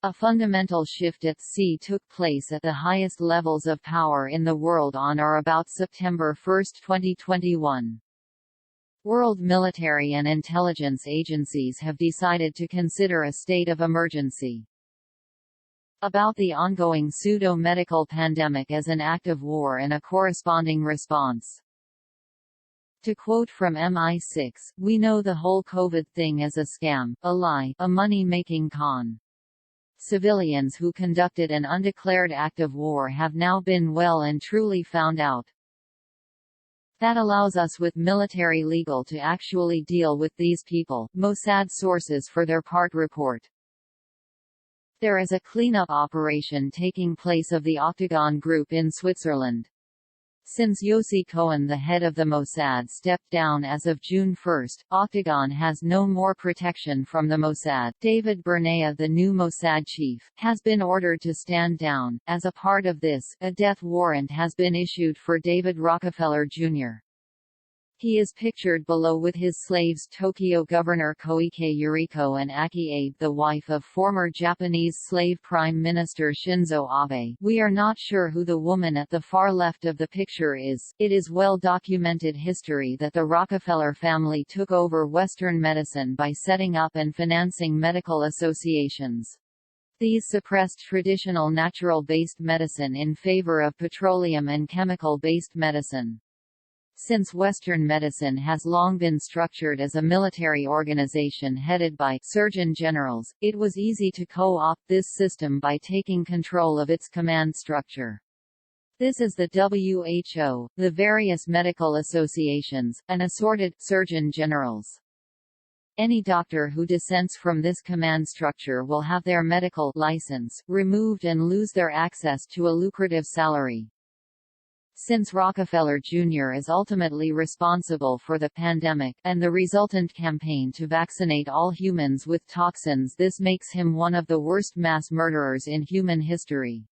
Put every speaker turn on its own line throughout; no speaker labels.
A fundamental shift at sea took place at the highest levels of power in the world on or about September 1, 2021. World military and intelligence agencies have decided to consider a state of emergency about the ongoing pseudo-medical pandemic as an act of war and a corresponding response. To quote from MI6, "We know the whole COVID thing is a scam, a lie, a money-making con. Civilians who conducted an undeclared act of war have now been well and truly found out. That allows us with military legal to actually deal with these people," Mossad sources for their part report. There is a cleanup operation taking place of the Octagon Group in Switzerland. Since Yossi Cohen, the head of the Mossad, stepped down as of June 1, Octagon has no more protection from the Mossad. David Bernea, the new Mossad chief, has been ordered to stand down. As a part of this, a death warrant has been issued for David Rockefeller Jr. He is pictured below with his slaves Tokyo Governor Koike Yuriko and Aki Abe, the wife of former Japanese slave Prime Minister Shinzo Abe. We are not sure who the woman at the far left of the picture is. It is well-documented history that the Rockefeller family took over Western medicine by setting up and financing medical associations. These suppressed traditional natural-based medicine in favor of petroleum and chemical-based medicine. Since Western medicine has long been structured as a military organization headed by surgeon generals, it was easy to co-opt this system by taking control of its command structure. This is the WHO, the various medical associations, and assorted surgeon generals. Any doctor who dissents from this command structure will have their medical license removed and lose their access to a lucrative salary. Since Rockefeller Jr. is ultimately responsible for the pandemic, and the resultant campaign to vaccinate all humans with toxins, this makes him one of the worst mass murderers in human history.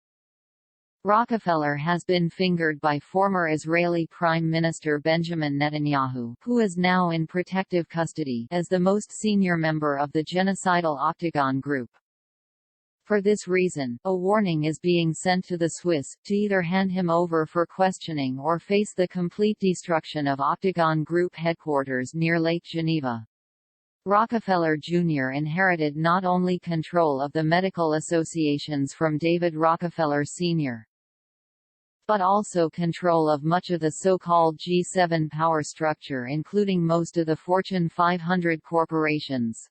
Rockefeller has been fingered by former Israeli Prime Minister Benjamin Netanyahu, who is now in protective custody, as the most senior member of the genocidal Octagon Group. For this reason, a warning is being sent to the Swiss, to either hand him over for questioning or face the complete destruction of Octagon Group headquarters near Lake Geneva. Rockefeller Jr. inherited not only control of the medical associations from David Rockefeller Sr., but also control of much of the so-called G7 power structure, including most of the Fortune 500 corporations.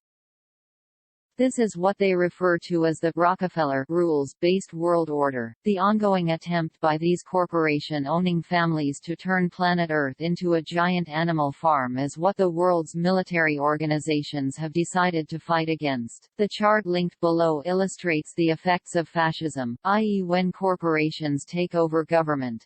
This is what they refer to as the Rockefeller rules-based world order, the ongoing attempt by these corporation-owning families to turn planet Earth into a giant animal farm is what the world's military organizations have decided to fight against. The chart linked below illustrates the effects of fascism, i.e. when corporations take over government.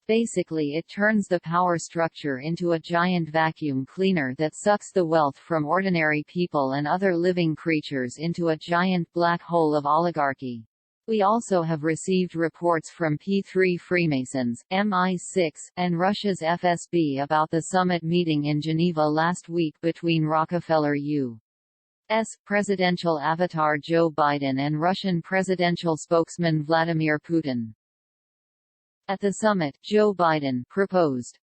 Basically, it turns the power structure into a giant vacuum cleaner that sucks the wealth from ordinary people and other living creatures into a giant black hole of oligarchy. We also have received reports from P3 Freemasons, MI6, and Russia's FSB about the summit meeting in Geneva last week between Rockefeller U.S. presidential avatar Joe Biden and Russian presidential spokesman Vladimir Putin. At the summit, Joe Biden proposed